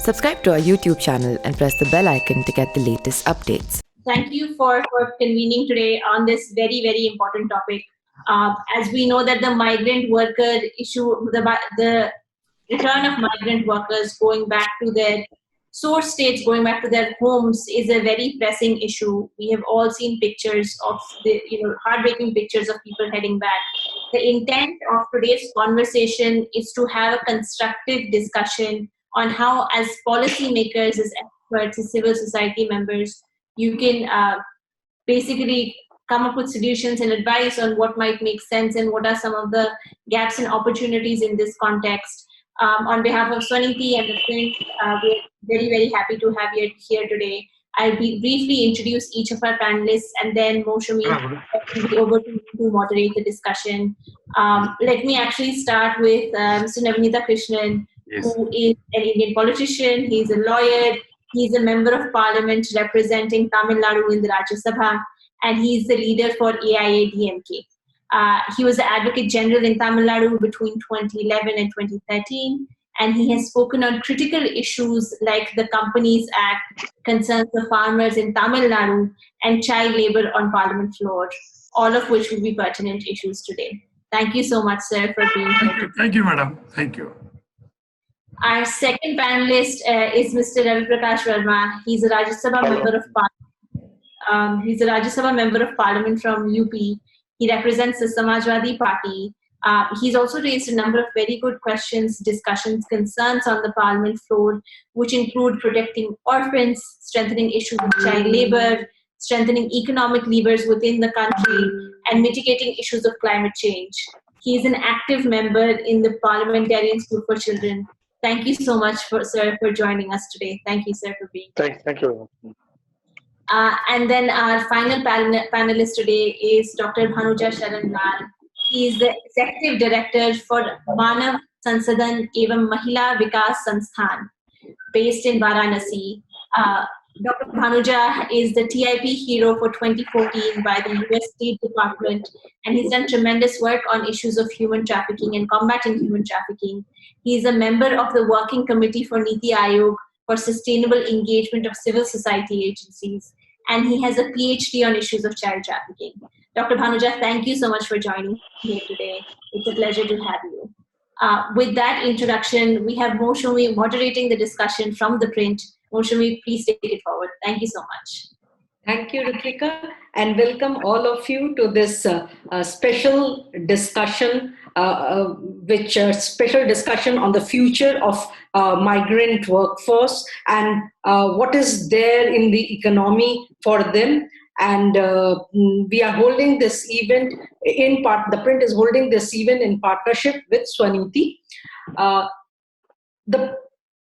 Subscribe to our YouTube channel and press the bell icon to get the latest updates. Thank you for convening today on this very, very important topic. As we know that the migrant worker issue, the return of migrant workers going back to their source states, going back to their homes is a very pressing issue. We have all seen pictures of the, heartbreaking pictures of people heading back. The intent of today's conversation is to have a constructive discussion on how, as policymakers, as experts, as civil society members, you can basically come up with solutions and advice on what might make sense and what are some of the gaps and opportunities in this context. On behalf of Swaniti and the print, we're very, very happy to have you here today. I'll briefly introduce each of our panelists, and then Moushumi will be over to moderate the discussion. Let me actually start with Mr. Navneeta Krishnan, who is an Indian politician. He's a lawyer. He's a member of parliament representing Tamil Nadu in the Rajya Sabha, and he's the leader for AIADMK. He was the Advocate General in Tamil Nadu between 2011 and 2013, and he has spoken on critical issues like the Companies Act, concerns of farmers in Tamil Nadu, and child labor on parliament floor, all of which will be pertinent issues today. Thank you so much, sir, for being here. Thank you, madam. Thank you. Our second panelist is Mr. Ravi Prakash Verma. He's a Rajya Sabha member of Parliament. He's a Rajya Sabha member of Parliament from UP. He represents the Samajwadi Party. He's also raised a number of very good questions, discussions, concerns on the Parliament floor, which include protecting orphans, strengthening issues of child labor, strengthening economic levers within the country, and mitigating issues of climate change. He is an active member in the Parliamentarians Group for Children. Thank you so much, sir, for joining us today. Thank you, sir, for being here. Thank you. And then our final panelist today is Dr. Bhanuja Sharan Lal. He is the Executive Director for Manav Sansadan Evam Mahila Vikas Sansthan, based in Varanasi. Dr. Bhanuja is the TIP hero for 2014 by the US State Department, and he's done tremendous work on issues of human trafficking and combating human trafficking. He is a member of the Working Committee for Niti Aayog for Sustainable Engagement of Civil Society Agencies, and he has a PhD on issues of child trafficking. Dr. Bhanuja, thank you so much for joining here today. It's a pleasure to have you. With that introduction, we have Moushumi moderating the discussion from the print. Moushumi, please take it forward. Thank you so much. Thank you, Ritika, and welcome all of you to this special discussion, special discussion on the future of migrant workforce and what is there in the economy for them. And we are holding this event in part. The print is holding this event in partnership with Swaniti. The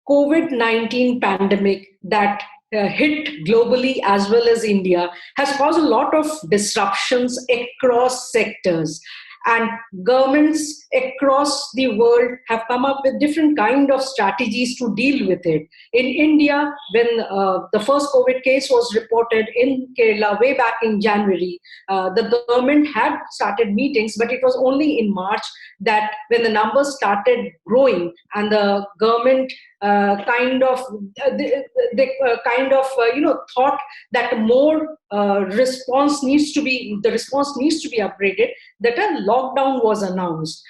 COVID-19 pandemic that hit globally as well as India has caused a lot of disruptions across sectors, and governments across the world have come up with different kind of strategies to deal with it. In India, when the first COVID case was reported in Kerala way back in January, the government had started meetings, but it was only in March that when the numbers started growing and the government thought that more response needs to be upgraded, that a lockdown was announced.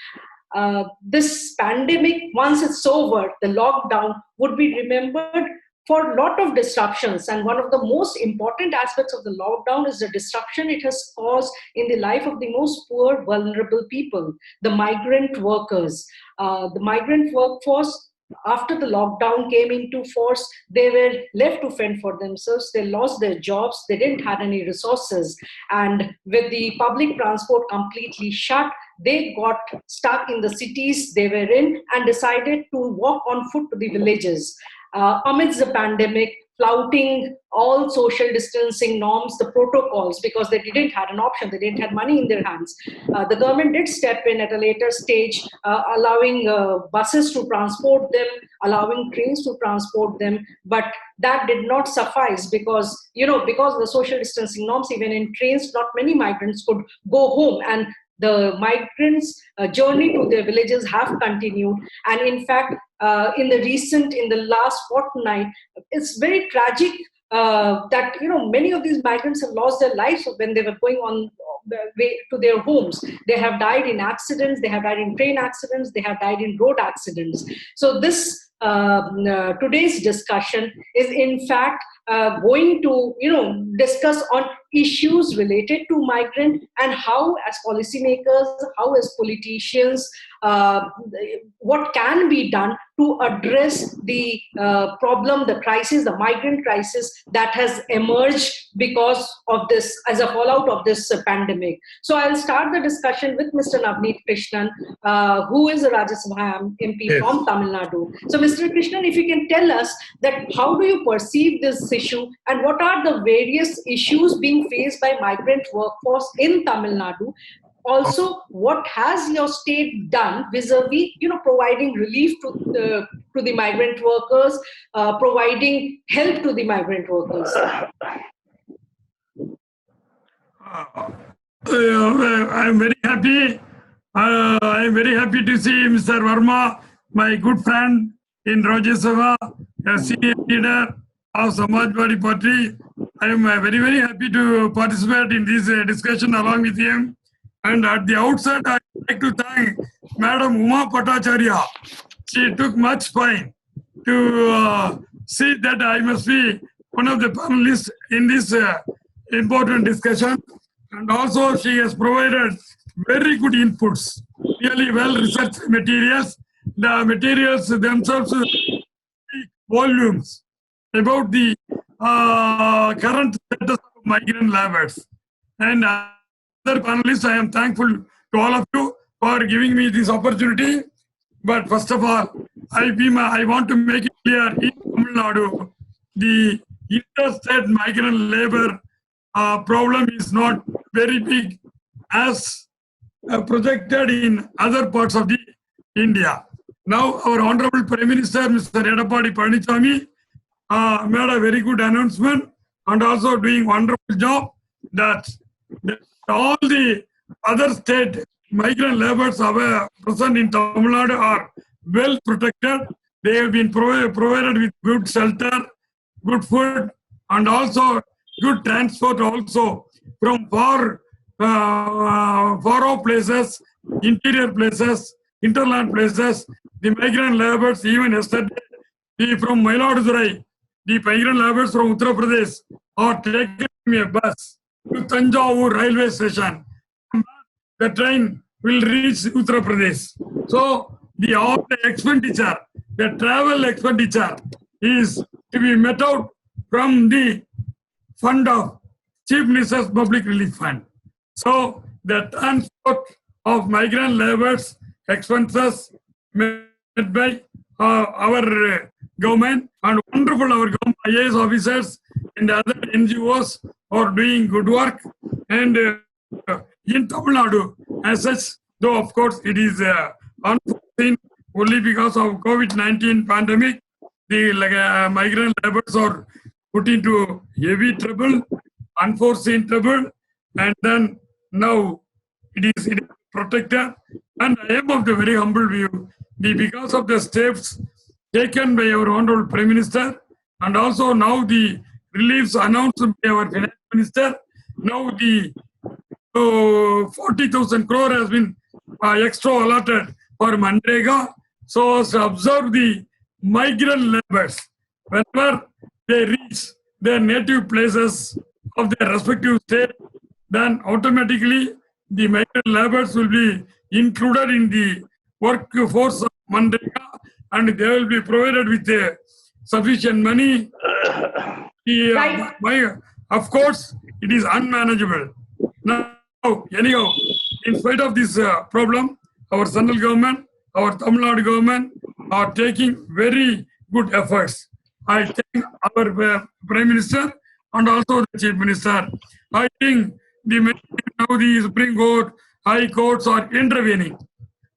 This pandemic, once it's over, the lockdown would be remembered for a lot of disruptions, and one of the most important aspects of the lockdown is the disruption it has caused in the life of the most poor, vulnerable people, the migrant workers. The migrant workforce, after the lockdown came into force, they were left to fend for themselves. They lost their jobs. They didn't have any resources. And with the public transport completely shut, they got stuck in the cities they were in and decided to walk on foot to the villages. Amidst the pandemic, flouting all social distancing norms, the protocols, because they didn't have an option, they didn't have money in their hands. The government did step in at a later stage, allowing buses to transport them, allowing trains to transport them, but that did not suffice because of the social distancing norms. Even in trains, not many migrants could go home, and The migrants' journey to their villages have continued, and in fact, in the last fortnight, it's very tragic that many of these migrants have lost their lives when they were going on the way to their homes. They have died in accidents, they have died in train accidents, they have died in road accidents. So this today's discussion is in fact going to discuss on issues related to migrant, and how as policymakers, how as politicians, what can be done to address the problem, the crisis, the migrant crisis that has emerged because of this, as a fallout of this pandemic. So I'll start the discussion with Mr. Navneet Krishnan, who is a Rajya Sabha MP from Tamil Nadu. So Mr. Krishnan, if you can tell us that how do you perceive this issue, and what are the various issues being faced by migrant workforce in Tamil Nadu? Also, what has your state done vis-a-vis, providing relief to the migrant workers, providing help to the migrant workers? I'm very happy. I'm very happy to see Mr. Verma, my good friend in Rajya Sabha, a senior leader of Samajwadi Party. I am very, very happy to participate in this discussion along with him. And at the outset, I would like to thank Madam Uma Patacharya. She took much time to see that I must be one of the panelists in this important discussion. And also, she has provided very good inputs, really well-researched materials. The materials themselves speak volumes about the current status of migrant laborers. And other panelists, I am thankful to all of you for giving me this opportunity. But first of all, I want to make it clear, in Tamil Nadu, the interstate migrant labor problem is not very big as projected in other parts of the India. Now, our Honorable Prime Minister, Mr. Edappadi Palaniswamy, made a very good announcement and also doing wonderful job that all the other state migrant laborers present in Tamil Nadu are well protected. They have been provided with good shelter, good food, and also good transport also from far off places, interior places, interland places. The migrant laborers, even yesterday, from Mayiladuthurai, the migrant laborers from Uttar Pradesh are taken in a bus to Tanjavur railway station. The train will reach Uttar Pradesh. So all the expenditure, the travel expenditure is to be met out from the fund of Chief Minister's Public Relief Fund. So the transport of migrant laborers expenses met by our government, and wonderful our government IAS officers and other NGOs are doing good work. And in Tamil Nadu, as such, though of course it is unforeseen only because of COVID-19 pandemic, the migrant laborers are put into heavy trouble, unforeseen trouble, and then now it is protected. And I am of the very humble view, because of the steps taken by our Honorable Prime Minister, and also now the reliefs announced by our Finance Minister, now the 40,000 crore has been extra allotted for Manrega, so as to observe the migrant laborers. Whenever they reach their native places of their respective state, then automatically the migrant laborers will be included in the workforce of Manrega, and they will be provided with sufficient money. Of course, it is unmanageable. Now, anyhow, in spite of this problem, our central government, our Tamil Nadu government are taking very good efforts. I thank our Prime Minister and also the Chief Minister. I think now the Supreme Court, High Courts are intervening.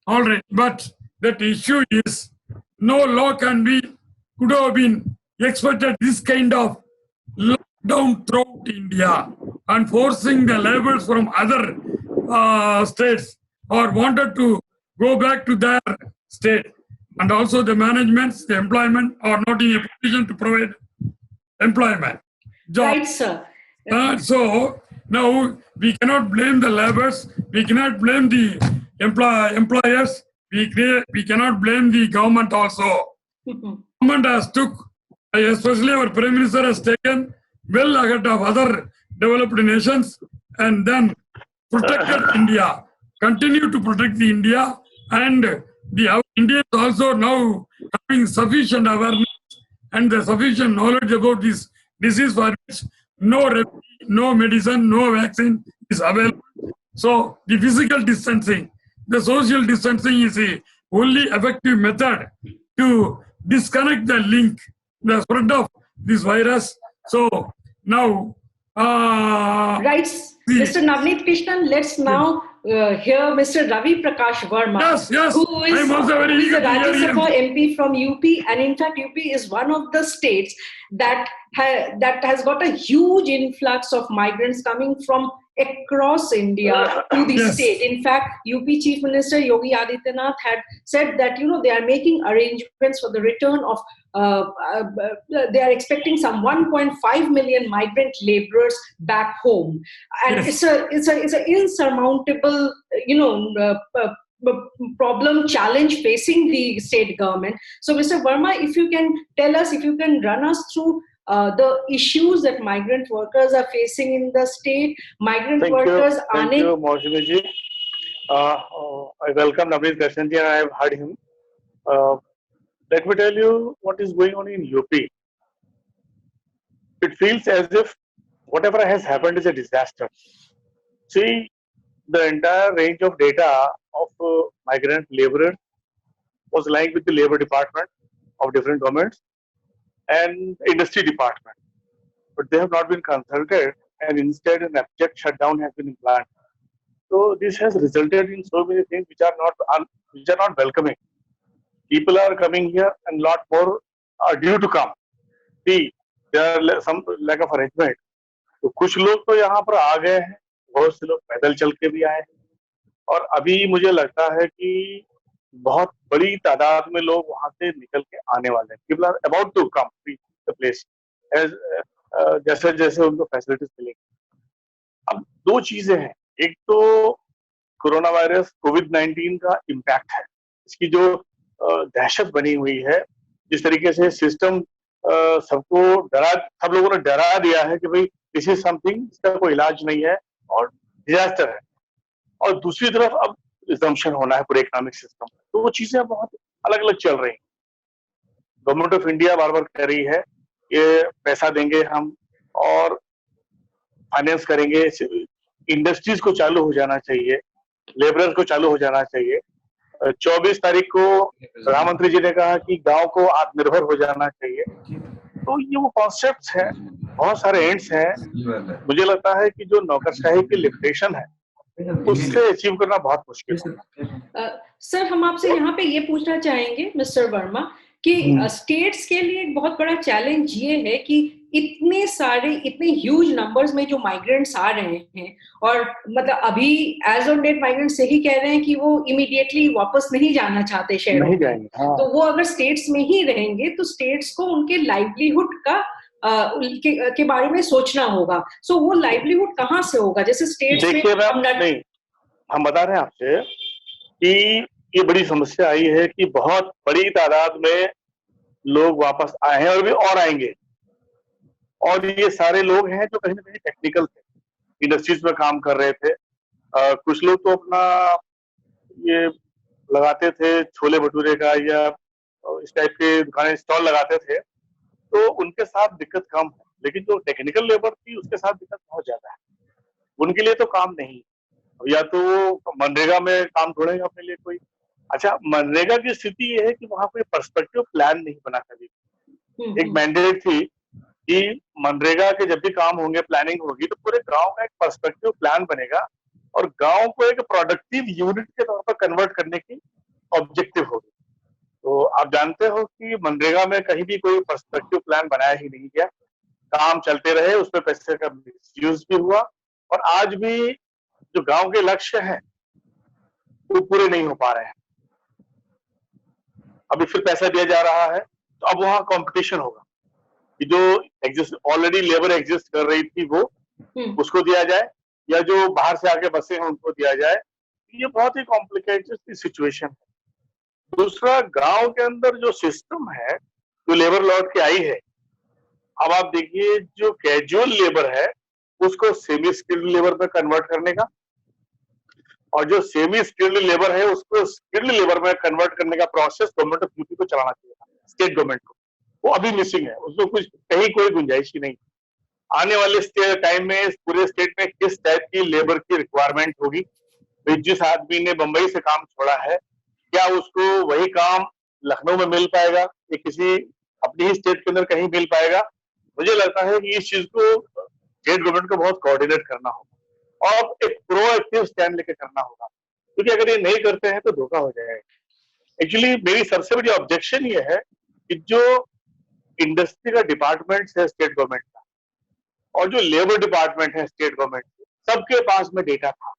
All right, but that issue is no law could have been expected this kind of lockdown throughout India and forcing the laborers from other states or wanted to go back to their state. And also the managements, the employment are not in a position to provide employment. Job. Right, sir. So now we cannot blame the laborers, we cannot blame the employers, we cannot blame the government also. Government has took, especially our Prime Minister has taken well ahead of other developed nations and then protected India, continue to protect the India, and the Indians also now having sufficient awareness and the sufficient knowledge about this disease for which no remedy, no medicine, no vaccine is available. So the physical distancing, the social distancing is the only effective method to disconnect the link, the spread of this virus. So now, right, Mr. Navneet Krishnan, let's now hear Mr. Ravi Prakash Verma, yes, who is a Rajya Sabha MP from UP, and in fact, UP is one of the states that has got a huge influx of migrants coming from across India to the state. In fact, UP Chief Minister Yogi Adityanath had said that they are making arrangements for the return of they are expecting some 1.5 million migrant laborers back home, and it's an insurmountable problem, challenge facing the state government. So, Mr. Verma, if you can tell us, if you can run us through the issues that migrant workers are facing in the state. Thank you, Maushami ji. I welcome Navneet Krishnan ji and I have heard him. Let me tell you what is going on in UP. It feels as if whatever has happened is a disaster. See, the entire range of data of migrant laborers was lying with the labor department of different governments and industry department, but they have not been consulted, and instead an abject shutdown has been implanted. So this has resulted in so many things which are not welcoming. People are coming here and lot more are due to come. See, there are some lack of arrangement. तो कुछ लोग तो यहाँ पर आ गए हैं, बहुत से लोग पैदल चल के भी आए हैं, और अभी मुझे लगता है कि बहुत बड़ी तादाद में लोग वहां से निकल के आने वाले हैं. People are about to come to the place as जैसे जैसे उनको फैसिलिटीज मिलेंगी. अब दो चीजें हैं, एक तो कोरोना वायरस कोविड-19 का इम्पैक्ट है, इसकी जो दहशत बनी हुई है, जिस तरीके से सिस्टम सबको सब लोगों ने डरा दिया है कि भाई दिस इज समथिंग, इसका कोई इलाज नहीं है और डिजास्टर है, और दूसरी तरफ अब रिजम्पशन होना है पूरे इकोनॉमिक सिस्टम. तो वो चीजें बहुत अलग अलग चल रही हैं. गवर्नमेंट ऑफ इंडिया बार बार कह रही है ये पैसा देंगे हम और फाइनेंस करेंगे, इंडस्ट्रीज को चालू हो जाना चाहिए, लेबरर्स को चालू हो जाना चाहिए. 24 तारीख को प्रधानमंत्री जी ने कहा कि गांव को आत्मनिर्भर हो जाना चाहिए. तो ये वो कॉन्सेप्ट्स हैं, बहुत सारे एंड्स हैं. मुझे लगता है कि जो नौकरशाही की लिमिटेशन है उससे अचीव करना बहुत मुश्किल है. सर, हम आपसे यहाँ पे ये पूछना चाहेंगे मिस्टर वर्मा कि स्टेट्स के लिए एक बहुत बड़ा चैलेंज ये है कि इतने ह्यूज नंबर्स में जो माइग्रेंट्स आ रहे हैं, और मतलब अभी एज ऑन डेट माइग्रेंट्स यही कह रहे हैं कि वो इमीडिएटली वापस नहीं जाना चाहते शहरों में. तो वो अगर स्टेट्स में ही रहेंगे तो स्टेट्स को उनके लाइवलीहुड का के बारे में सोचना होगा. सो वो लाइवलीहुड कहाँ से होगा? जैसे स्टेट्स में हम बता रहे हैं आपसे कि ये बड़ी समस्या आई है कि बहुत बड़ी तादाद में लोग वापस आए हैं और भी और आएंगे, और ये सारे लोग हैं जो कहीं ना कहीं टेक्निकल थे, इंडस्ट्रीज में काम कर रहे थे. कुछ लोग तो अपना ये लगाते थे छोले भटूरे का या इस टाइप के दुकानें स्टॉल लगाते थे, तो उनके साथ दिक्कत कम है. लेकिन जो टेक्निकल लेबर थी उसके साथ दिक्कत बहुत ज्यादा है. उनके लिए तो काम नहीं, या तो मनरेगा में काम ढूंढेंगे अपने लिए कोई. अच्छा, मनरेगा की स्थिति ये है कि वहां कोई पर्सपेक्टिव प्लान नहीं बना कभी. एक मैंडेट थी कि मनरेगा के जब भी काम होंगे, प्लानिंग होगी, तो पूरे गांव का एक पर्सपेक्टिव प्लान बनेगा और गांव को एक प्रोडक्टिव यूनिट के तौर पर कन्वर्ट करने की ऑब्जेक्टिव होगी. तो आप जानते हो कि मनरेगा में कहीं भी कोई पर्सपेक्टिव प्लान बनाया ही नहीं गया. काम चलते रहे, उसमें पैसे का मिसयूज भी हुआ, और आज भी जो गांव के लक्ष्य हैं वो पूरे नहीं हो पा रहे हैं। अभी फिर पैसा दिया जा रहा है, तो अब वहां कंपटीशन होगा कि जो एग्जिस्ट ऑलरेडी लेबर एग्जिस्ट कर रही थी वो उसको दिया जाए, या जो बाहर से आके बसे हैं उनको दिया जाए। ये बहुत ही कॉम्प्लिकेटेड सिचुएशन है। दूसरा, गांव के अंदर जो सिस्टम है, जो लेबर लौट के आई है, अब आप देखिए जो कैजुअल लेबर है उसको सेमी स्किल्ड लेबर में कन्वर्ट करने का, और जो सेमी स्किल्ड लेबर है उसको स्किल्ड लेबर में कन्वर्ट करने का प्रोसेस गवर्नमेंट ऑफ यूपी को चलाना चाहिए, स्टेट गवर्नमेंट को। वो अभी मिसिंग है, उसमें कुछ कहीं कोई गुंजाइश ही नहीं। आने वाले टाइम में पूरे स्टेट में किस टाइप की लेबर की रिक्वायरमेंट होगी, जिस आदमी ने बंबई से काम छोड़ा है क्या उसको वही काम लखनऊ में मिल पाएगा या किसी अपनी ही स्टेट के अंदर कहीं मिल पाएगा? मुझे लगता है कि इस चीज को स्टेट गवर्नमेंट को बहुत कोऑर्डिनेट करना होगा और एक प्रोएक्टिव स्टैंड लेके करना होगा, क्योंकि अगर ये नहीं करते हैं तो धोखा हो जाएगा। एक्चुअली मेरी सबसे बड़ी ऑब्जेक्शन ये है कि जो इंडस्ट्री का डिपार्टमेंट है स्टेट गवर्नमेंट का और जो लेबर डिपार्टमेंट है स्टेट गवर्नमेंट, सबके पास में डेटा था।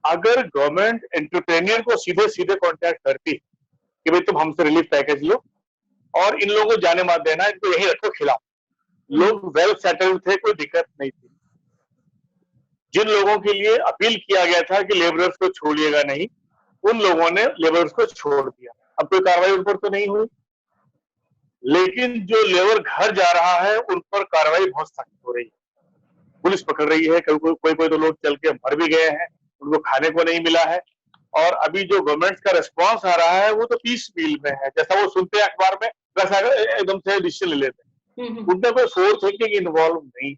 अगर गवर्नमेंट एंटरप्रेन्योर को सीधे सीधे कॉन्टैक्ट करती कि भाई तुम हमसे रिलीफ पैकेज लो और इन लोगों को जाने मत देना, इनको यही रखो, खिलाओ, लोग वेल सेटल्ड थे, कोई दिक्कत नहीं थी। जिन लोगों के लिए अपील किया गया था कि लेबरर्स को छोड़िएगा नहीं, उन लोगों ने लेबरर्स को छोड़ दिया। अब कोई कार्रवाई उन पर तो नहीं हुई, लेकिन जो लेबर घर जा रहा है उन पर कार्रवाई बहुत सख्त हो रही है। पुलिस पकड़ रही है, कोई तो लोग चल के मर भी गए हैं, उनको खाने को नहीं मिला है। और अभी जो गवर्नमेंट का रिस्पॉन्स आ रहा है वो तो पीस मील में है, जैसा वो सुनते हैं अखबार में वैसा एकदम से डिसीजन ले लेते हैं, उनमें कोई सोच थिंकिंग इन्वॉल्व नहीं।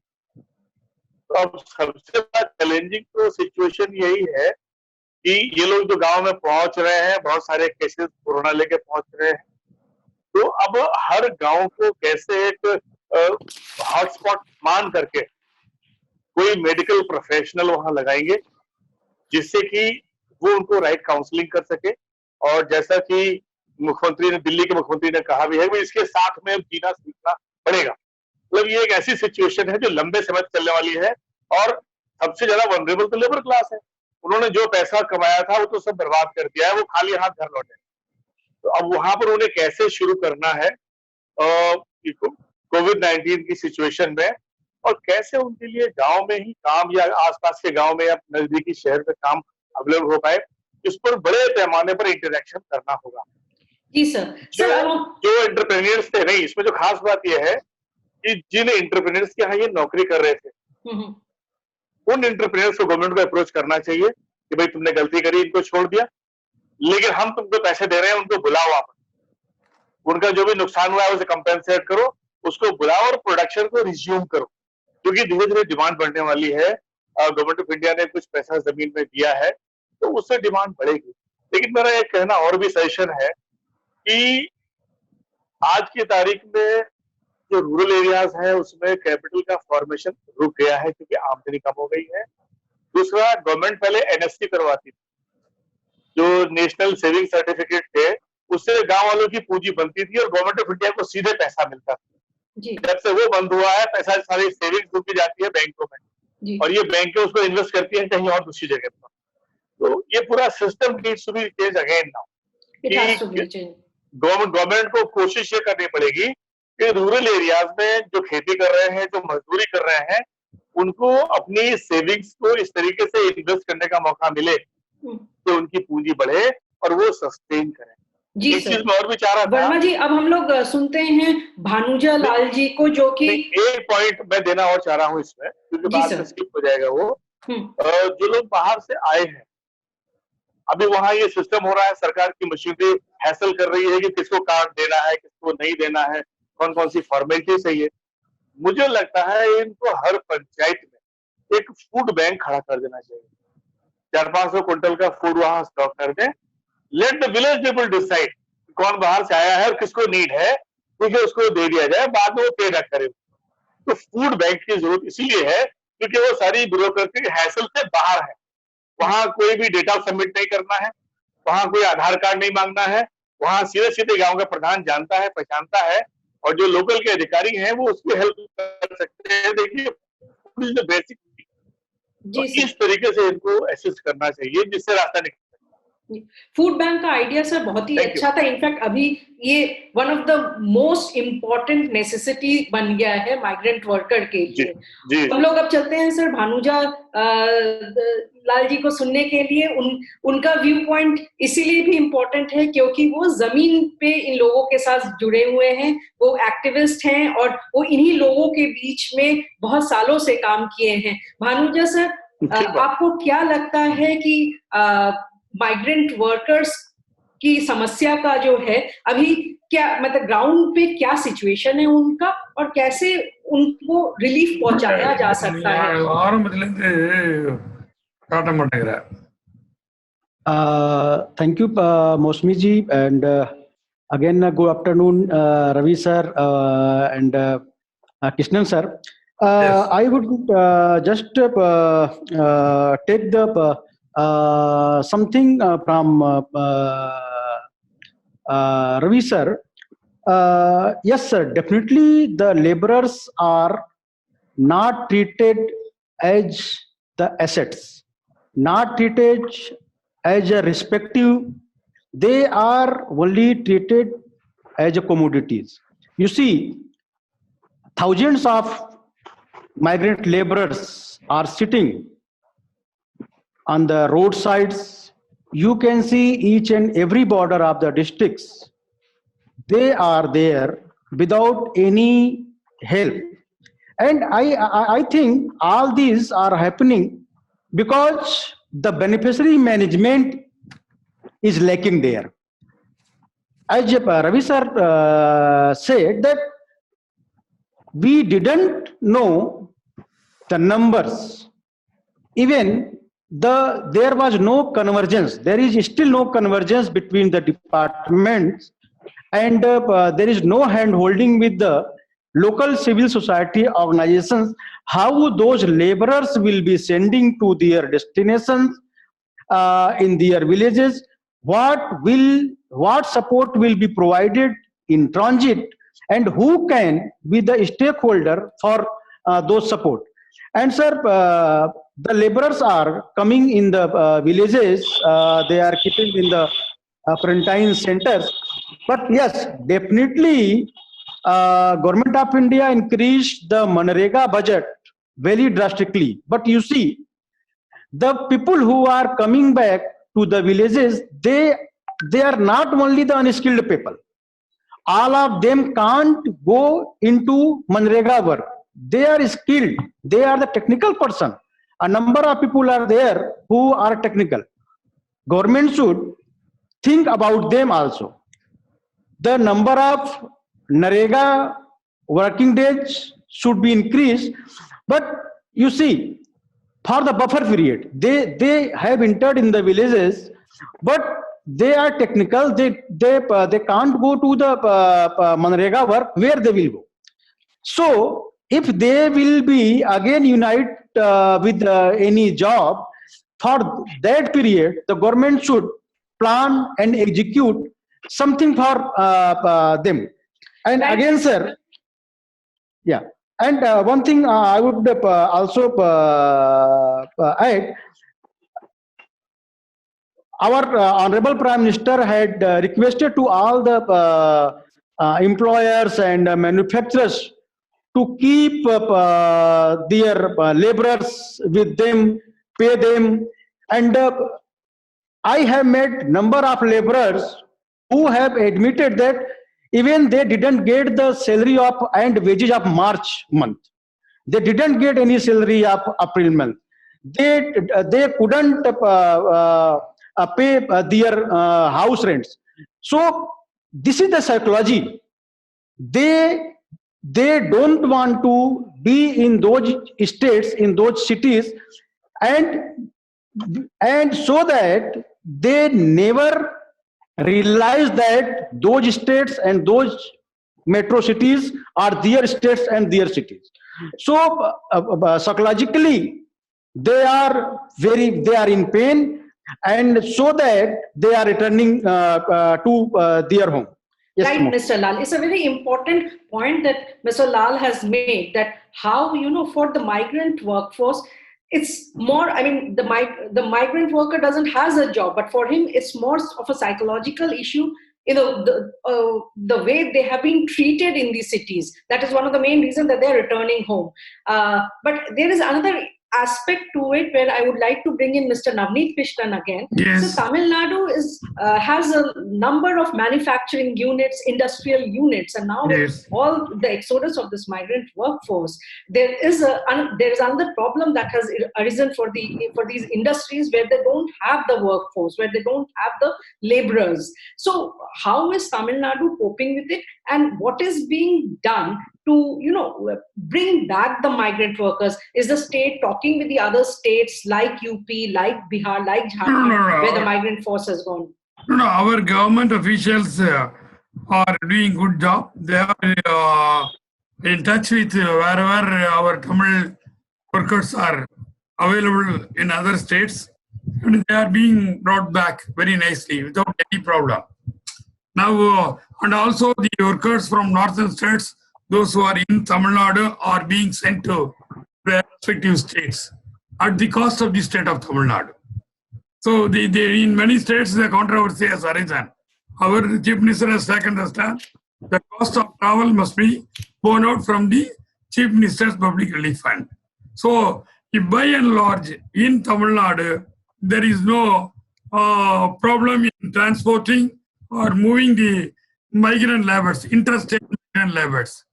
तो अब सबसे बड़ा चैलेंजिंग तो सिचुएशन यही है कि ये लोग जो गांव में पहुंच रहे हैं, बहुत सारे केसेस कोरोना लेके पहुंच रहे हैं, तो अब हर गांव को कैसे एक हॉटस्पॉट मान करके कोई मेडिकल प्रोफेशनल वहां लगाएंगे जिससे कि वो उनको राइट काउंसलिंग कर सके। और जैसा कि मुख्यमंत्री ने, दिल्ली के मुख्यमंत्री ने कहा भी है कि इसके साथ में अब जीना सीखना पड़ेगा। मतलब ये एक ऐसी सिचुएशन है जो लंबे समय तक चलने वाली है और सबसे ज्यादा वनरेबल तो लेबर क्लास है। उन्होंने जो पैसा कमाया था वो तो सब बर्बाद कर दिया है, वो खाली हाथ घर लौटे। तो अब वहां पर उन्हें कैसे शुरू करना है कोविड-19 की सिचुएशन में, और कैसे उनके लिए गांव में ही काम या आसपास के गांव में या नजदीकी शहर में काम अवेलेबल हो पाए, इस पर बड़े पैमाने पर इंटरेक्शन करना होगा। जी सर। जो एंटरप्रेन्योर्स थे, नहीं इसमें जो खास बात यह है कि जिन एंटरप्रेन्योर्स के यहाँ ये नौकरी कर रहे थे, उन एंटरप्रेन्योर्स को गवर्नमेंट को अप्रोच करना चाहिए कि भाई तुमने गलती करी, इनको छोड़ दिया, लेकिन हम तुमको पैसे दे रहे हैं, उनको बुलाओ, आप उनका जो भी नुकसान हुआ है उसे कंपेंसेट करो, उसको बुलाओ और प्रोडक्शन को रिज्यूम करो, क्योंकि धीरे धीरे डिमांड बढ़ने वाली है। गवर्नमेंट ऑफ इंडिया ने कुछ पैसा जमीन में दिया है तो उससे डिमांड बढ़ेगी। लेकिन मेरा एक कहना और भी सजेशन है कि आज की तारीख में जो रूरल एरियाज है उसमें कैपिटल का फॉर्मेशन रुक गया है क्योंकि आमदनी कम हो गई है। दूसरा, गवर्नमेंट पहले एनएससी करवाती थी, जो नेशनल सेविंग सर्टिफिकेट थे, उससे गांव वालों की पूंजी बनती थी और गवर्नमेंट ऑफ इंडिया को सीधे पैसा मिलता था। जब से वो बंद हुआ है, पैसा सारी सेविंग्स डूब जाती है बैंकों में और ये बैंकें उसको इन्वेस्ट करती हैं कहीं और दूसरी जगह पर। तो ये पूरा system needs to be change again now. Government को कोशिश ये करनी पड़ेगी कि रूरल एरियाज में जो खेती कर रहे हैं, जो मजदूरी कर रहे हैं, उनको अपनी सेविंग्स को इस तरीके से इन्वेस्ट करने का मौका मिले कि उनकी पूंजी बढ़े और वो सस्टेन करें। जी इस चीज में और भी चाह रहा था वर्मा जी। अब हम लोग सुनते हैं भानुजा लाल जी को, जो कि एक पॉइंट मैं देना और चाह रहा हूँ इसमें, क्योंकि बाद में स्किप हो जाएगा वो। जो लोग बाहर से आए हैं, अभी वहां ये सिस्टम हो रहा है, सरकार की मशीनरी हैसल कर रही है कि किसको कार्ड देना है, किसको नहीं देना है, कौन कौन सी फॉर्मेलिटी सही है। मुझे लगता है इनको हर पंचायत में एक फूड बैंक खड़ा कर देना चाहिए, 400-500 क्विंटल का फूड वहां स्टॉक कर दें। Let the village people decide कौन बाहर से आया है और किसको नीड है, क्योंकि उसको दे दिया जाए, बाद में वो पे ना करे। तो फूड बैंक की जरूरत इसीलिए है क्योंकि वो सारी ब्यूरोक्रेसी हैसल से बाहर है। वहां कोई भी डेटा सबमिट नहीं करना है, वहां कोई आधार कार्ड नहीं मांगना है, वहां सीधे सीधे गांव का प्रधान जानता है, पहचानता है, और जो लोकल के अधिकारी हैं वो उसकी हेल्प कर सकते हैं। देखिए बेसिक जी तो सर, इस तरीके से इनको असिस्ट करना चाहिए जिससे रास्ता निकल। फूड बैंक का आइडिया सर बहुत ही Thank you. अच्छा था. इनफैक्ट अभी ये one of the most important necessity बन गया है माइग्रेंट वर्कर के जी लिए. जी हम लोग अब चलते हैं सर भानुजा लाल जी को सुनने के लिए. उनका व्यू पॉइंट इसीलिए भी इम्पोर्टेंट है क्योंकि वो जमीन पे इन लोगों के साथ जुड़े हुए हैं, वो एक्टिविस्ट हैं और वो इन्हीं लोगों के बीच में बहुत सालों से काम किए हैं. भानुजा सर, ठीक बात। आपको क्या लगता है कि माइग्रेंट वर्कर्स की समस्या का जो है अभी क्या, मतलब ग्राउंड पे क्या सिचुएशन है उनका और कैसे उनको रिलीफ पहुंचाया जा सकता है? ஆரம்பத்திலிருந்து காட்ட மாட்டேங்கிறார். Thank you, Mosmi ji, and again good afternoon, Ravi sir and Krishnan sir. Yes. I would just take the something from Ravi sir. Yes, sir. Definitely, the laborers are not treated as the assets, not treated as a respective. They are only treated as a commodities. You see, thousands of migrant laborers are sitting on the roadsides. You can see each and every border of the districts. They are there without any help. And I think all these are happening because the beneficiary management is lacking there. As Ravi sir said that we didn't know the numbers. Even there was no convergence. There is still no convergence between the departments, and there is no hand holding with the local civil society organizations how those laborers will be sending to their destinations in their villages, what support will be provided in transit, and who can be the stakeholder for those support. And sir, the laborers are coming in the villages, they are keeping in the quarantine centers. But yes, definitely Government of India increased the Manrega budget very drastically. But you see, the people who are coming back to the villages, they are not only the unskilled people. All of them can't go into Manrega work. They are skilled. They are the technical person. A number of people are there who are technical. Government should think about them also. The number of Narega working days should be increased. But you see, for the buffer period, they have entered in the villages, but they are technical. They can't go to the Manrega work. Where they will go? So if they will be again unite with any job, for that period, the government should plan and execute something for them. And Right. again, sir, yeah. And one thing I would also add, our Honorable Prime Minister had requested to all the employers and manufacturers to keep their laborers with them, pay them. And I have met number of laborers who have admitted that even they didn't get the salary of and wages of March month. They didn't get any salary of April month. They couldn't pay their house rents. So this is the psychology. They don't want to be in those states, in those cities, and so that they never realize that those states and those metro cities are their states and their cities. So psychologically, they are in pain, and so that they are returning to their home. Yes, Right, Mo. Mr. Lal. It's a very important point that Mr. Lal has made, that how, for the migrant workforce, it's more, I mean, the migrant worker doesn't has a job, but for him it's more of a psychological issue, you know, the way they have been treated in these cities. That is one of the main reasons that they're returning home. But there is another aspect to it where I would like to bring in Mr. Navneet Krishnan again. Yes. So Tamil Nadu has a number of manufacturing units, industrial units, and now with Yes. all the exodus of this migrant workforce, there is another problem that has arisen for these industries where they don't have the workforce, where they don't have the laborers. So how is Tamil Nadu coping with it, and what is being done to, you know, bring back the migrant workers? Is the state talking with the other states like UP, like Bihar, like Jharkhand, No. where the migrant force has gone? No, our government officials are doing good job. They are in touch with wherever our Tamil workers are available in other states, and they are being brought back very nicely without any problem. Now, and also the workers from northern states, those who are in Tamil Nadu, are being sent to their respective states at the cost of the state of Tamil Nadu. So in many states, the controversy has arisen. Our chief minister has taken the stand. The cost of travel must be borne out from the chief minister's public relief fund. So, if by and large in Tamil Nadu there is no problem in transporting or moving the migrant laborers, interstate migrant laborers,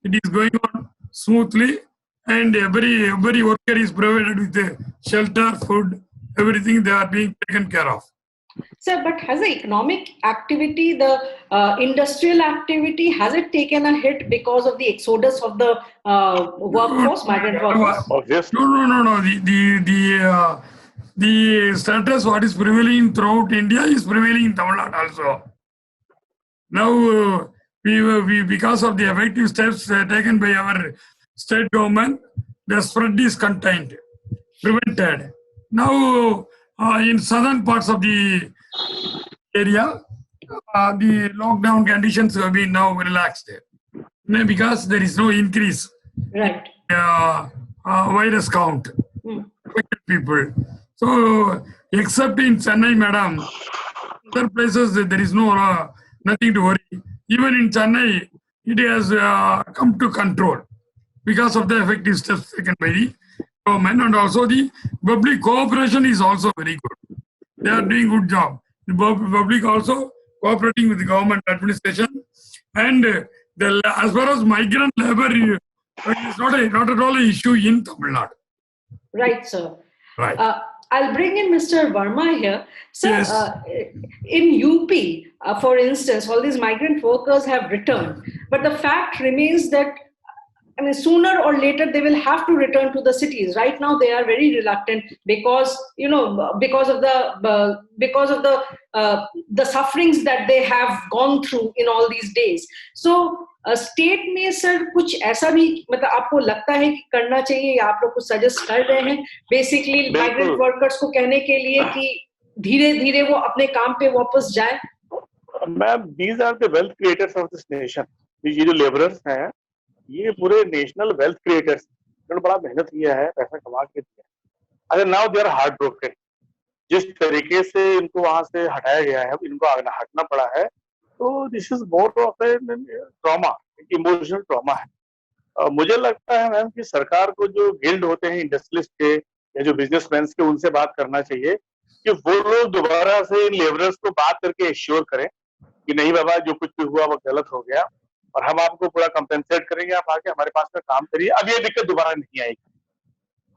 it is going on smoothly, and every worker is provided with shelter, food, everything. They are being taken care of. Sir, but has the economic activity, the industrial activity, has it taken a hit because of the exodus of the workforce, migrant workers? Obviously. No. The status what is prevailing throughout India is prevailing in Tamil Nadu also. Now, we because of the effective steps taken by our state government, the spread is contained, prevented. Now, in southern parts of the area, the lockdown conditions have been now relaxed because there is no increase Right. virus count, affected people. So, except in Chennai, madam, other places there is nothing to worry. Even in Chennai, it has come to control because of the effective steps taken by the government, and also the public cooperation is also very good. They are doing good job. The public also cooperating with the government administration, and as far as migrant labor is not at all an issue in Tamil Nadu. Right, sir. Right. I'll bring in Mr. Verma here. Sir, Yes. in UP, for instance, all these migrant workers have returned, but the fact remains that, I mean, sooner or later they will have to return to the cities. Right now, they are very reluctant because, you know, because of the sufferings that they have gone through in all these days. So, state में sir कुछ ऐसा भी मतलब आपको लगता है कि करना चाहिए, या आप लोग कुछ सजेस्ट कर रहे हैं बेसिकली माइग्रेंट वर्कर्स को कहने के लिए कि धीरे धीरे वो अपने काम पे वापस जाए? Ma'am, these are the wealth creators of this nation. ये जो लेबरर्स हैं, ये पूरे नेशनल वेल्थ क्रिएटर्स, इन्होंने बड़ा मेहनत किया है, पैसा कमा के दिया। अगर now they are heart broken, जिस तरीके से इनको वहां से हटाया गया है, इनको हटना पड़ा है, तो this is more of A trauma, emotional trauma है। मुझे लगता है मैम कि सरकार को जो गिल्ड होते हैं इंडस्ट्रियलिस्ट के या जो बिजनेसमैन के, उनसे बात करना चाहिए कि वो लोग दोबारा से इन लेबरर्स को बात करके एश्योर करें कि नहीं बाबा, जो कुछ भी हुआ वो गलत हो गया और हम आपको पूरा कंपेंसेट करेंगे, आप आके हमारे पास में काम करिए, अब ये दिक्कत दोबारा नहीं आएगी।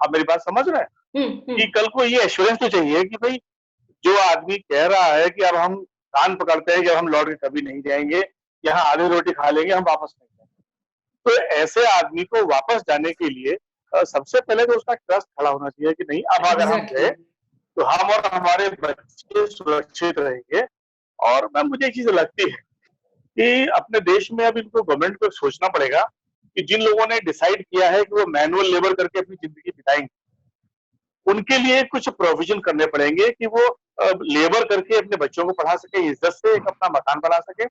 आप मेरी बात समझ रहे हैं कि कल को ये एश्योरेंस तो चाहिए कि भाई जो आदमी कह रहा है कि अब हम कान पकड़ते हैं कि अब हम लौट के कभी नहीं जाएंगे, यहाँ आधी रोटी खा लेंगे, हम वापस नहीं जाएंगे, तो ऐसे आदमी को वापस जाने के लिए सबसे पहले तो उसका ट्रस्ट खड़ा होना चाहिए कि नहीं, अब अगर हम गए तो हम और हमारे बच्चे सुरक्षित रहेंगे। और मैम मुझे एक चीज लगती है कि अपने देश में अब इनको गवर्नमेंट को सोचना पड़ेगा कि जिन लोगों ने डिसाइड किया है कि वो मैनुअल लेबर करके अपनी जिंदगी बिताएंगे, उनके लिए कुछ प्रोविजन करने पड़ेंगे कि वो लेबर करके अपने बच्चों को पढ़ा सके, इज्जत से एक अपना मकान बना सके।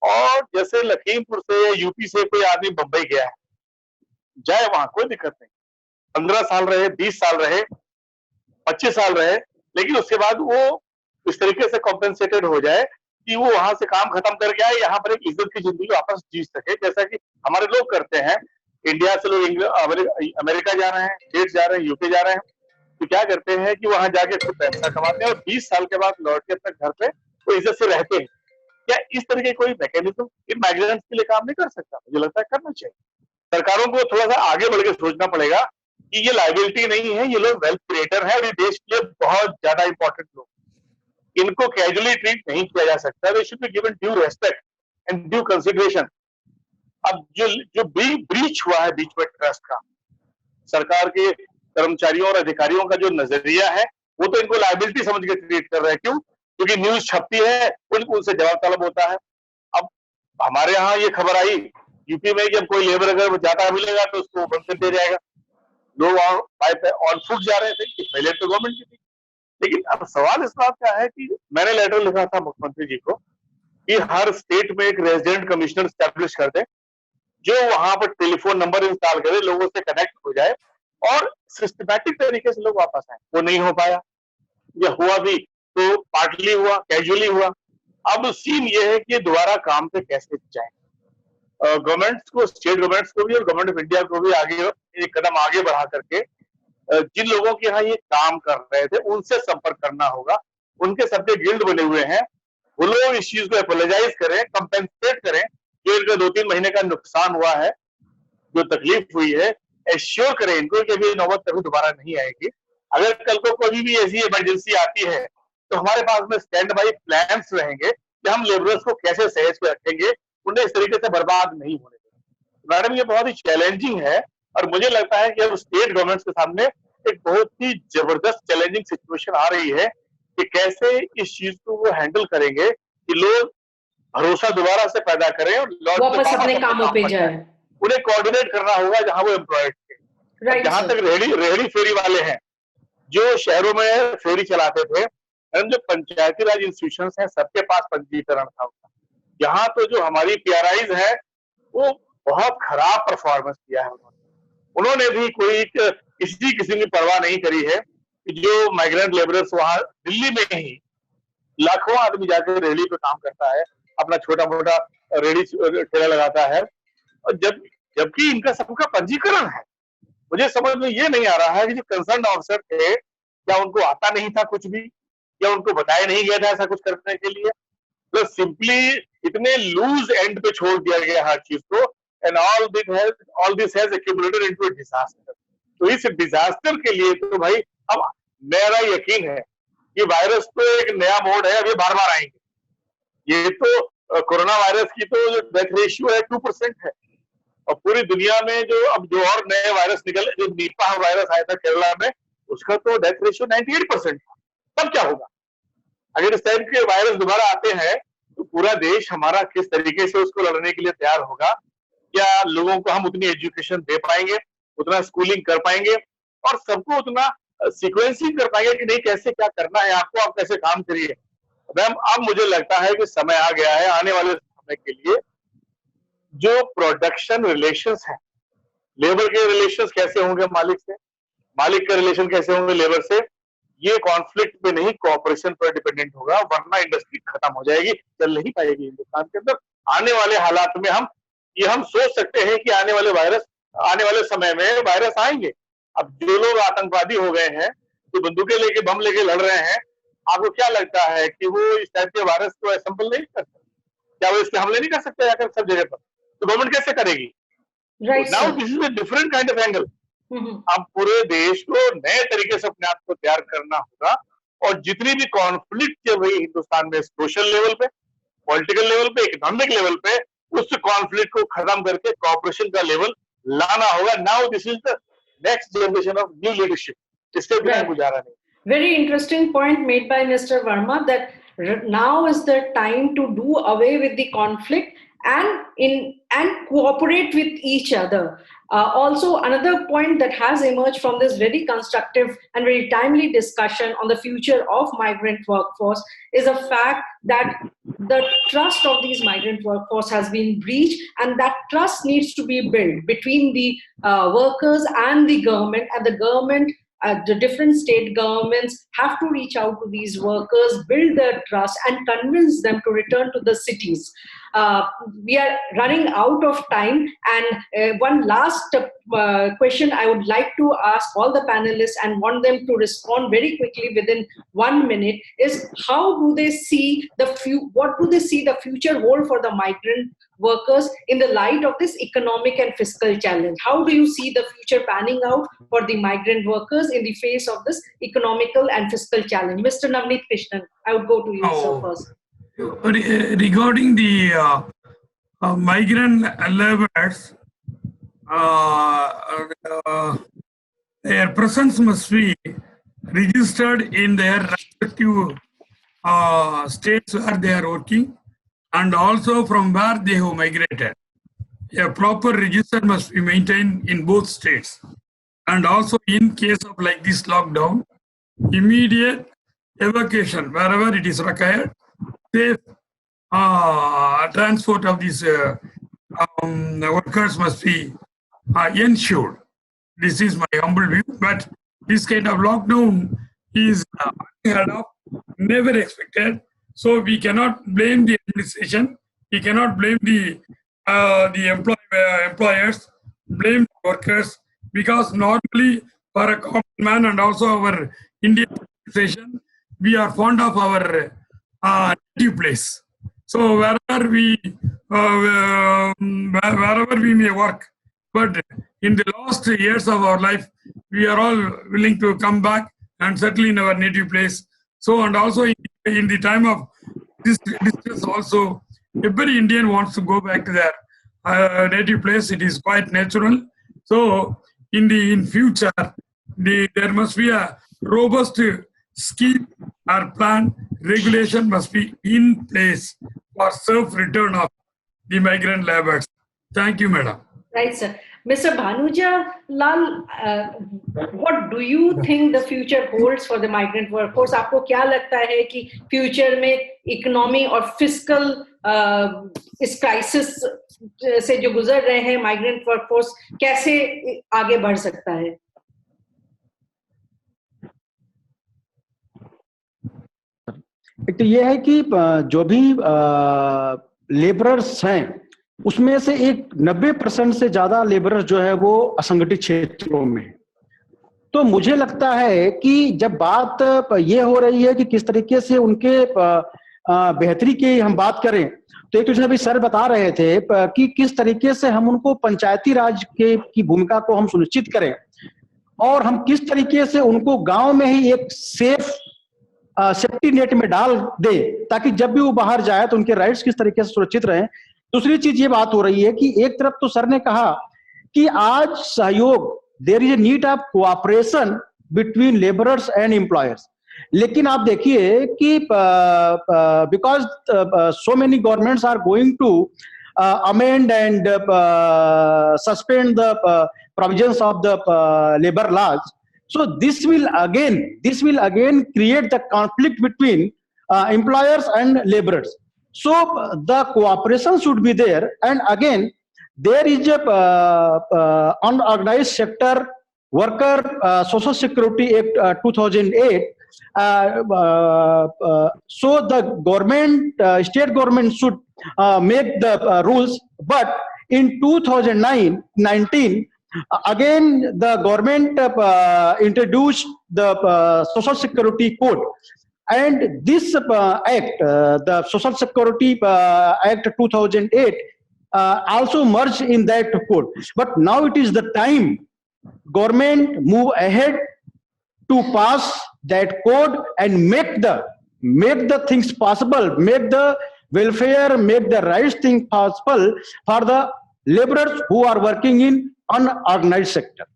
और जैसे लखीमपुर से या यूपी से कोई आदमी बम्बई गया है, जाए वहां, कोई दिक्कत नहीं, 15 साल रहे, 20 साल रहे, 25 साल रहे, लेकिन उसके बाद वो इस तरीके से कॉम्पेंसेटेड हो जाए कि वो वहां से काम खत्म करके आए, यहाँ पर एक इज्जत की जिंदगी वापस जी सके, जैसा कि हमारे लोग करते हैं। इंडिया से लोग अमेरिका जा रहे हैं, स्टेट्स जा रहे हैं, यूके जा रहे हैं, तो क्या करते हैं कि वहां जाके खुद पैसा कमाते हैं और 20 साल के बाद लौट के अपने घर पे वो इज्जत से रहते हैं। क्या इस तरह के कोई मैकेनिज्म इन माइग्रेंट्स के लिए काम नहीं कर सकता? मुझे लगता है करना चाहिए। सरकारों को थोड़ा सा आगे बढ़ के सोचना पड़ेगा कि ये लाइबिलिटी नहीं है, ये लोग वेल्थ क्रिएटर है और ये देश के लिए बहुत ज्यादा इंपॉर्टेंट लोग, इनको कैजुअली ट्रीट नहीं किया जा सकता। They should be given due respect and due consideration. अब जो ब्रीच हुआ है बीच में ट्रस्ट का, सरकार के कर्मचारियों और अधिकारियों का जो नजरिया है, वो तो इनको लाइबिलिटी समझ के ट्रीट कर रहे हैं। क्यों? क्योंकि न्यूज छपती है, उनको उनसे जवाब तलब होता है। अब हमारे यहाँ ये खबर आई यूपी में कि अब कोई लेबर अगर जाता मिलेगा तो उसको बंद कर दिया जाएगा। लोग ऑन फुट जा रहे थे कि पहले तो गवर्नमेंट की थी। लेकिन अब सवाल इस बात का है कि मैंने लेटर लिखा था मुख्यमंत्री जी को कि हर स्टेट में एक रेजिडेंट कमिश्नर स्टैब्लिश कर दे, जो वहां पर टेलीफोन नंबर इंस्टॉल करे, लोगों से कनेक्ट हो जाए और सिस्टमैटिक तरीके से लोग वापस आए। वो नहीं हो पाया, या हुआ भी तो पार्टली हुआ, कैजुअली हुआ। अब सीन ये है कि दोबारा काम पे कैसे जाए। गवर्नमेंट्स को, स्टेट गवर्नमेंट्स को भी और गवर्नमेंट ऑफ इंडिया को भी आगे एक कदम आगे बढ़ा करके जिन लोगों के यहाँ ये काम कर रहे थे उनसे संपर्क करना होगा। उनके सबके गिल्ड बने हुए हैं, वो लोग इस चीज को अपोलोजाइज करें, कंपेंसेट करें जो इनका 2-3 महीने का नुकसान हुआ है, जो तकलीफ हुई है, एश्योर करें इनको कि अभी नौबत कभी दोबारा नहीं आएगी। अगर कल को कभी भी ऐसी इमरजेंसी आती है तो हमारे पास में स्टैंड बाई प्लान्स रहेंगे कि हम लेबरर्स को कैसे सहेज पे रखेंगे, उन्हें इस तरीके से बर्बाद नहीं होने देंगे। मैडम, ये बहुत ही चैलेंजिंग है और मुझे लगता है कि अब स्टेट गवर्नमेंट्स के सामने एक बहुत ही जबरदस्त चैलेंजिंग सिचुएशन आ रही है कि कैसे इस चीज को वो हैंडल करेंगे कि लोग भरोसा दोबारा से पैदा करें और वापस अपने कामों पे जाए। उन्हें कोऑर्डिनेट करना होगा जहां वो एम्प्लॉयड थे। जहां तक रेहड़ी फेरी वाले हैं जो शहरों में फेरी चलाते थे, जो पंचायती राज इंस्टीट्यूशंस हैं सबके पास पंजीकरण था उनका। यहाँ तो जो हमारी पीआरआईज है वो बहुत खराब परफॉर्मेंस किया है। उन्होंने भी कोई किसी किस्म की परवाह नहीं करी है कि जो माइग्रेंट लेबरर्स वहां दिल्ली में ही लाखों आदमी जाकर रेहड़ी पे काम करता है, अपना छोटा मोटा रेहड़ी ठेला लगाता है, और जबकि इनका सबका पंजीकरण है। मुझे समझ में ये नहीं आ रहा है कि जो कंसर्न ऑफिसर थे, क्या उनको आता नहीं था कुछ भी, या उनको बताया नहीं गया था ऐसा कुछ करने के लिए, तो सिंपली इतने लूज एंड पे छोड़ दिया गया हर चीज को, and all this has accumulated into a disaster. तो इस डिजास्टर के लिए तो भाई अब मेरा यकीन है कि वायरस तो एक नया मोड है, अभी बार बार आएंगे। ये तो कोरोना वायरस की तो डेथ रेशियो है 2% है, और पूरी दुनिया में जो और नए वायरस निकले, जो निपाह वायरस आया था केरला में, उसका तो डेथ रेशियो 98% था। तब क्या होगा अगर इस टाइप के वायरस दोबारा आते हैं? तो पूरा देश हमारा किस तरीके से उसको लड़ने के लिए तैयार होगा? क्या लोगों को हम उतनी एजुकेशन दे पाएंगे, उतना स्कूलिंग कर पाएंगे, और सबको उतना सीक्वेंसिंग कर पाएंगे कि नहीं कैसे क्या करना है आपको, आप कैसे काम करिए। मैम, अब मुझे लगता है कि समय आ गया है आने वाले समय के लिए जो प्रोडक्शन रिलेशंस है, लेबर के रिलेशंस कैसे होंगे मालिक से, मालिक के रिलेशन कैसे होंगे लेबर से, ये कॉन्फ्लिक्ट पे नहीं कोऑपरेशन पर डिपेंडेंट होगा, वरना इंडस्ट्री खत्म हो जाएगी, चल नहीं पाएगी हिंदुस्तान के अंदर। आने वाले हालात में हम सोच सकते हैं कि आने वाले समय में वायरस आएंगे। अब जो लोग आतंकवादी हो गए हैं, जो बंदूकें लेके बम लेके लड़ रहे हैं, आपको क्या लगता है कि वो इस टाइप के वायरस को असेंबल नहीं कर सकते? क्या वो इसके हमले नहीं कर सकते जाकर सब जगह पर? तो गवर्नमेंट कैसे करेगी? Now this is a different kind of angle. अब पूरे देश को नए तरीके से अपने आप को तैयार करना होगा, और जितनी भी कॉन्फ्लिक्ट चल रही है हिंदुस्तान में, सोशल लेवल पे, पॉलिटिकल लेवल पे, इकोनॉमिक लेवल पे, उस कॉन्फ्लिक्ट को खत्म करके कॉपरेशन का लेवल लाना होगा। Now this is the next generation of new leadership, इससे बिना गुजारा नहीं। Very interesting point made by Mr. Verma, that now is the time to do away with the conflict and cooperate with each other. Also, another point that has emerged from this very constructive and very timely discussion on the future of migrant workforce is a fact that the trust of these migrant workforce has been breached, and that trust needs to be built between the workers and the government. And the government, the different state governments have to reach out to these workers, build their trust, and convince them to return to the cities. We are running out of time, and one last question I would like to ask all the panelists and want them to respond very quickly within 1 minute is: how do they see what do they see the future hold for the migrant workers in the light of this economic and fiscal challenge? How do you see the future panning out for the migrant workers in the face of this economical and fiscal challenge? Mr. Navneet Krishnan, I would go to you, sir, first. Regarding the migrant laborers, their presence must be registered in their respective states where they are working, and also from where they have migrated. A proper register must be maintained in both states. And also in case of like this lockdown, immediate evacuation wherever it is required, safe transport of these workers must be ensured. This is my humble view, but this kind of lockdown is unheard of, never expected. So we cannot blame the administration, we cannot blame the employers, blame the workers, because normally for a common man and also our Indian administration, we are fond of our native place. So wherever we may work, but in the last years of our life, we are all willing to come back and settle in our native place. So, and also in the time of this distress also, every Indian wants to go back to their native place. It is quite natural. So in future, there must be a robust scheme or plan. Regulation must be in place for safe return of the migrant laborers. Thank you, madam. Right, sir. Mr. Bhanuja Lal, what do you think the future holds for the migrant workforce? आपको क्या लगता है कि future में economy और fiscal इस crisis से जो गुजर रहे हैं migrant workforce कैसे आगे बढ़ सकता है? एक तो ये है कि जो भी लेबरर्स हैं उसमें से एक 90% से ज्यादा लेबरर्स जो है वो असंगठित क्षेत्रों में। तो मुझे लगता है कि जब बात ये हो रही है कि किस तरीके से उनके बेहतरी की हम बात करें, तो एक तो अभी सर बता रहे थे कि किस तरीके से हम उनको पंचायती राज की भूमिका को हम सुनिश्चित करें और हम किस तरीके से उनको गांव में ही एक सेफ्टी नेट में डाल दे ताकि जब भी वो बाहर जाए तो उनके राइट्स किस तरीके से सुरक्षित रहें। दूसरी चीज ये बात हो रही है कि एक तरफ तो सर ने कहा कि आज सहयोग, there is a need of cooperation between labourers and employers, लेकिन आप देखिए कि because so many governments are going to amend and suspend the provisions of the labor laws, so this will again create the conflict between employers and laborers. So the cooperation should be there, and again there is a unorganized sector worker social security act 2008. So the government, state government should make the rules, but in 2019 again the government introduced the social security code, and this act, the social security act 2008 also merged in that code. But now it is the time government move ahead to pass that code and make the things possible, make the welfare, make the rights thing possible for the laborers who are working in unorganized sector.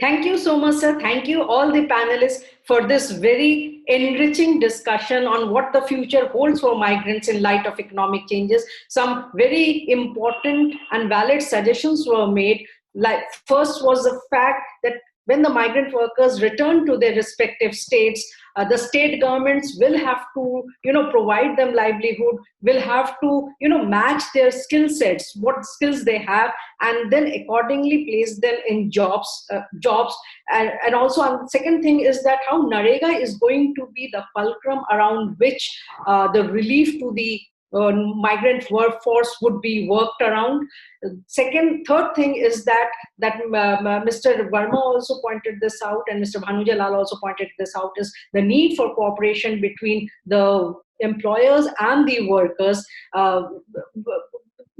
Thank you so much, sir. Thank you all the panelists for this very enriching discussion on what the future holds for migrants in light of economic changes. Some very important and valid suggestions were made like first was the fact that when the migrant workers return to their respective states, the state governments will have to, provide them livelihood, will have to, match their skill sets, what skills they have, and then accordingly place them in jobs. And also, second thing is that how NREGA is going to be the fulcrum around which the relief to the migrant workforce would be worked around. Third thing is that Mr. Verma also pointed this out, and Mr. Bhanuja Lal also pointed this out, is the need for cooperation between the employers and the workers.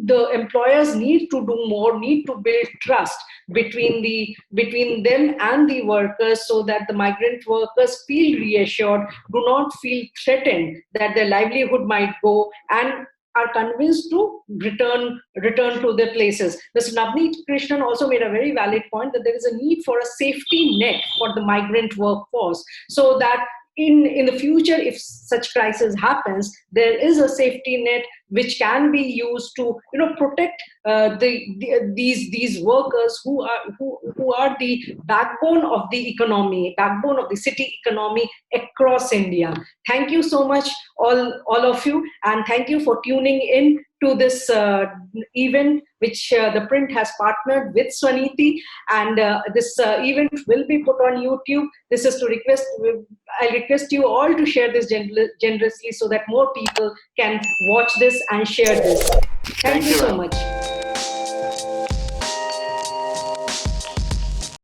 The employers need to do more, need to build trust between them and the workers, so that the migrant workers feel reassured, do not feel threatened that their livelihood might go, and are convinced to return to their places. Mr. Navneet Krishnan also made a very valid point that there is a need for a safety net for the migrant workforce, so that in the future, if such crisis happens, there is a safety net which can be used to protect these workers who are the backbone of the economy, backbone of the city economy across India. Thank you so much, all of you, and thank you for tuning in to this event which the print has partnered with Swaniti, and this event will be put on YouTube. This is I request you all to share this generously so that more people can watch this and share this. Thank you so much.